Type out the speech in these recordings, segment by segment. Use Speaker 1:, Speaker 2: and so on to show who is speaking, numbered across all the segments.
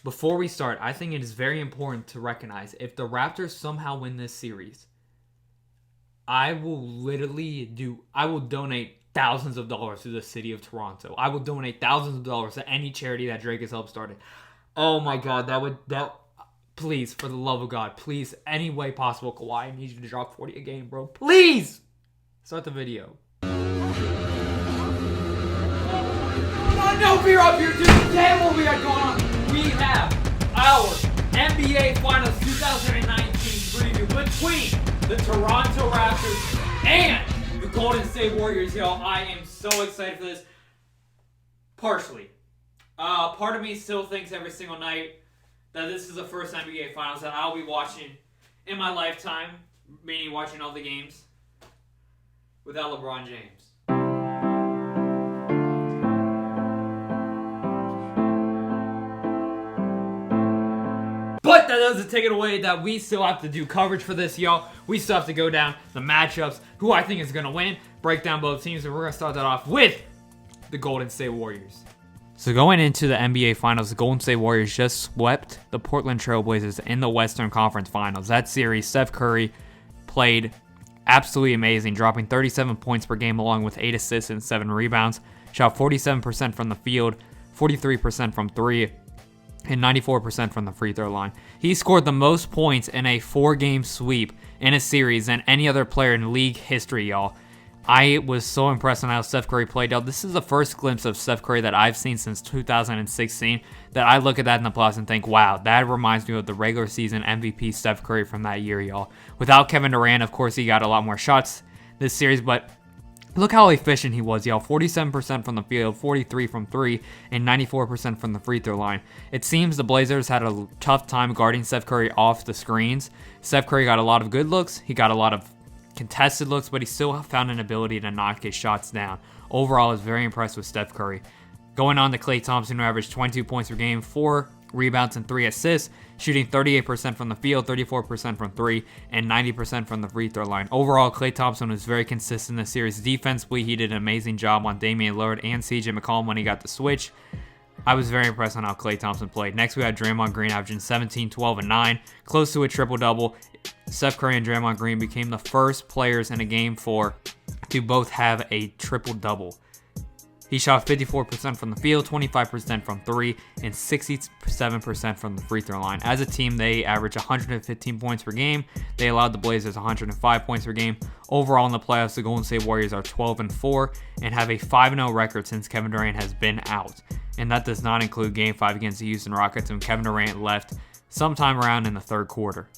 Speaker 1: before we start, I think it is very important to recognize if the Raptors somehow win this series, I will donate thousands of dollars to the city of Toronto. I will donate thousands of dollars to any charity that Drake has helped started. Oh my God, please, for the love of God, please, any way possible, Kawhi, I need you to drop 40 a game, bro. Please! Start the video. No beer up here, dude. Damn what we got going on. We have our NBA Finals 2019 preview between the Toronto Raptors and the Golden State Warriors, y'all. I am so excited for this. Partially. Part of me still thinks every single night that this is the first NBA Finals that I'll be watching in my lifetime, meaning watching all the games without LeBron James. But that doesn't take it away that we still have to do coverage for this, y'all. We still have to go down the matchups, who I think is going to win, break down both teams, and we're going to start that off with the Golden State Warriors. So going into the NBA Finals, the Golden State Warriors just swept the Portland Trail Blazers in the Western Conference Finals. That series, Steph Curry played absolutely amazing, dropping 37 points per game along with 8 assists and 7 rebounds. Shot 47% from the field, 43% from 3, and 94% from the free throw line. He scored the most points in a 4-game sweep in a series than any other player in league history, y'all. I was so impressed on how Steph Curry played, y'all. This is the first glimpse of Steph Curry that I've seen since 2016 that I look at that in the playoffs and think, wow, that reminds me of the regular season MVP Steph Curry from that year, y'all. Without Kevin Durant, of course, he got a lot more shots this series, but look how efficient he was, y'all. 47% from the field, 43% from 3, and 94% from the free throw line. It seems the Blazers had a tough time guarding Steph Curry off the screens. Steph Curry got a lot of good looks. He got a lot of contested looks, but he still found an ability to knock his shots down. Overall, I was very impressed with Steph Curry. Going on to Klay Thompson, who averaged 22 points per game, 4 rebounds, and 3 assists, shooting 38% from the field, 34% from 3, and 90% from the free throw line. Overall, Klay Thompson was very consistent in the series. Defensively, he did an amazing job on Damian Lillard and CJ McCollum when he got the switch. I was very impressed on how Klay Thompson played. Next, we had Draymond Green averaging 17, 12, and 9, close to a triple-double. Steph Curry and Draymond Green became the first players in a Game 4 to both have a triple-double. He shot 54% from the field, 25% from 3, and 67% from the free throw line. As a team, they averaged 115 points per game. They allowed the Blazers 105 points per game. Overall in the playoffs, the Golden State Warriors are 12-4 and have a 5-0 record since Kevin Durant has been out. And that does not include Game 5 against the Houston Rockets when Kevin Durant left sometime around in the third quarter.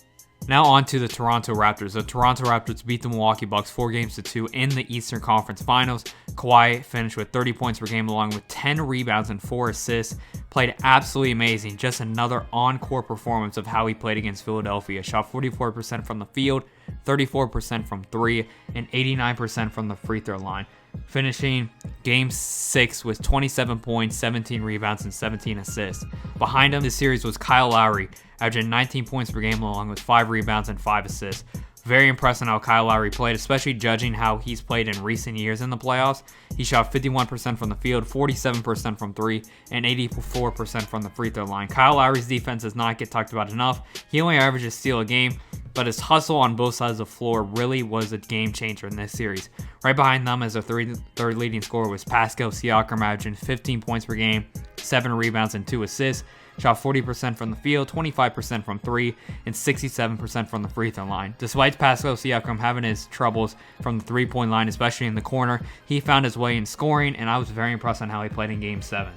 Speaker 1: Now on to the Toronto Raptors. The Toronto Raptors beat the Milwaukee Bucks 4-2 in the Eastern Conference Finals. Kawhi finished with 30 points per game along with 10 rebounds and 4 assists. Played absolutely amazing. Just another on-court performance of how he played against Philadelphia. Shot 44% from the field, 34% from 3, and 89% from the free throw line. Finishing Game 6 with 27 points, 17 rebounds, and 17 assists. Behind him this series was Kyle Lowry, averaging 19 points per game along with 5 rebounds and 5 assists. Very impressed on how Kyle Lowry played, especially judging how he's played in recent years in the playoffs. He shot 51% from the field, 47% from 3, and 84% from the free throw line. Kyle Lowry's defense does not get talked about enough. He only averages a steal a game, but his hustle on both sides of the floor really was a game changer in this series. Right behind them as their third leading scorer was Pascal Siakam, averaging 15 points per game, 7 rebounds, and 2 assists. Shot 40% from the field, 25% from 3, and 67% from the free throw line. Despite Pascal Siakam having his troubles from the three-point line, especially in the corner, he found his way in scoring, and I was very impressed on how he played in Game 7.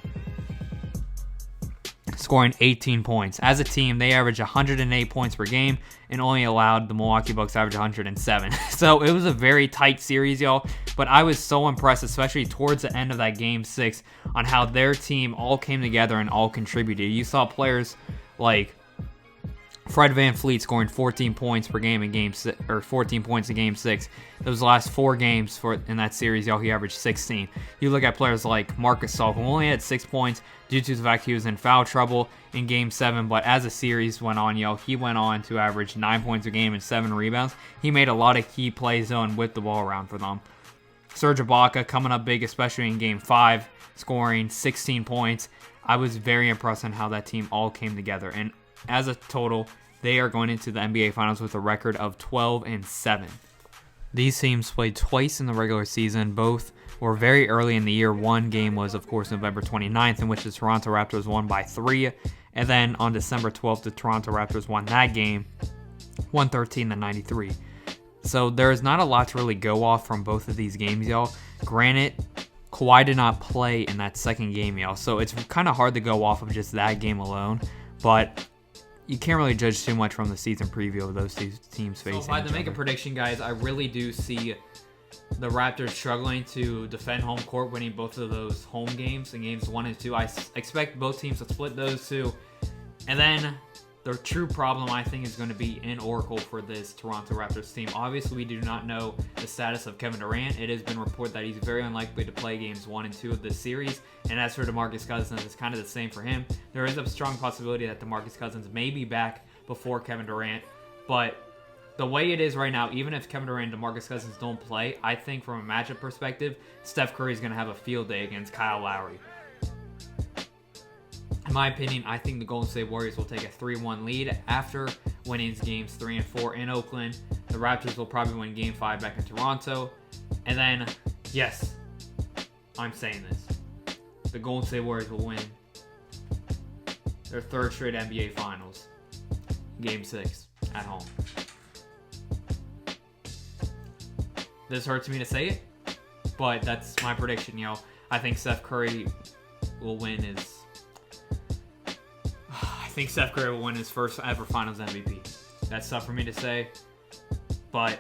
Speaker 1: Scoring 18 points. As a team, they averaged 108 points per game and only allowed the Milwaukee Bucks to average 107. So it was a very tight series, y'all. But I was so impressed, especially towards the end of that Game 6, on how their team all came together and all contributed. You saw players like Fred VanVleet scoring 14 points per game in Game 6, or 14 points in Game 6. Those last 4 games in that series, y'all, he averaged 16. You look at players like Marcus Gasol, who only had 6 points due to the fact he was in foul trouble in Game 7, but as the series went on, y'all, he went on to average 9 points a game and 7 rebounds. He made a lot of key plays, though, and with the ball around for them. Serge Ibaka coming up big, especially in Game 5, scoring 16 points. I was very impressed on how that team all came together. And as a total, they are going into the NBA Finals with a record of 12-7. These teams played twice in the regular season. Both were very early in the year. One game was, of course, November 29th, in which the Toronto Raptors won by 3. And then on December 12th, the Toronto Raptors won that game, 113-93. So there is not a lot to really go off from both of these games, y'all. Granted, Kawhi did not play in that second game, y'all. So it's kind of hard to go off of just that game alone. But you can't really judge too much from the season preview of those two teams facing. So if I had to make a prediction, guys, I really do see the Raptors struggling to defend home court, winning both of those home games in games 1 and 2. I expect both teams to split those two. And then the true problem, I think, is going to be in Oracle for this Toronto Raptors team. Obviously, we do not know the status of Kevin Durant. It has been reported that he's very unlikely to play games 1 and 2 of this series. And as for DeMarcus Cousins, it's kind of the same for him. There is a strong possibility that DeMarcus Cousins may be back before Kevin Durant. But the way it is right now, even if Kevin Durant and DeMarcus Cousins don't play, I think from a matchup perspective, Steph Curry is going to have a field day against Kyle Lowry. In my opinion, I think the Golden State Warriors will take a 3-1 lead after winning games 3 and 4 in Oakland. The Raptors will probably win game 5 back in Toronto. And then, yes, I'm saying this, the Golden State Warriors will win their 3rd straight NBA Finals, game 6 at home. This hurts me to say it, but that's my prediction, yo. I think Steph Curry will win his first ever Finals MVP. That's tough for me to say, but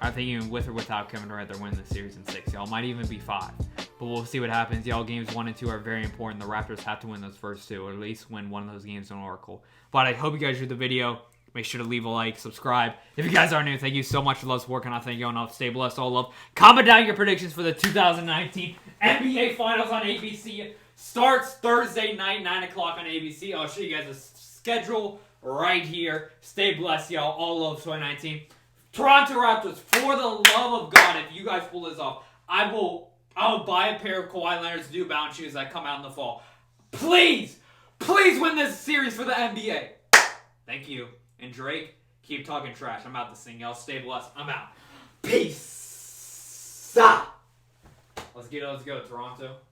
Speaker 1: I think even with or without Kevin Durant, they're winning the series in 6. Y'all might even be 5, but we'll see what happens. Y'all, games 1 and 2 are very important. The Raptors have to win those first 2, or at least win one of those games in Oracle. But I hope you guys enjoyed the video. Make sure to leave a like, subscribe. If you guys are new, thank you so much for love support. And I thank you enough. Stay blessed, all love. Comment down your predictions for the 2019 NBA Finals on ABC. Starts Thursday night, 9 o'clock on ABC. I'll show you guys a schedule right here. Stay blessed, y'all. All love 2019. Toronto Raptors, for the love of God, if you guys pull this off, I'll buy a pair of Kawhi Leonard's New Balance shoes that come out in the fall. Please win this series for the NBA. Thank you. And Drake, keep talking trash. I'm out to sing, y'all. Stay blessed. I'm out. Peace. Let's go, Toronto.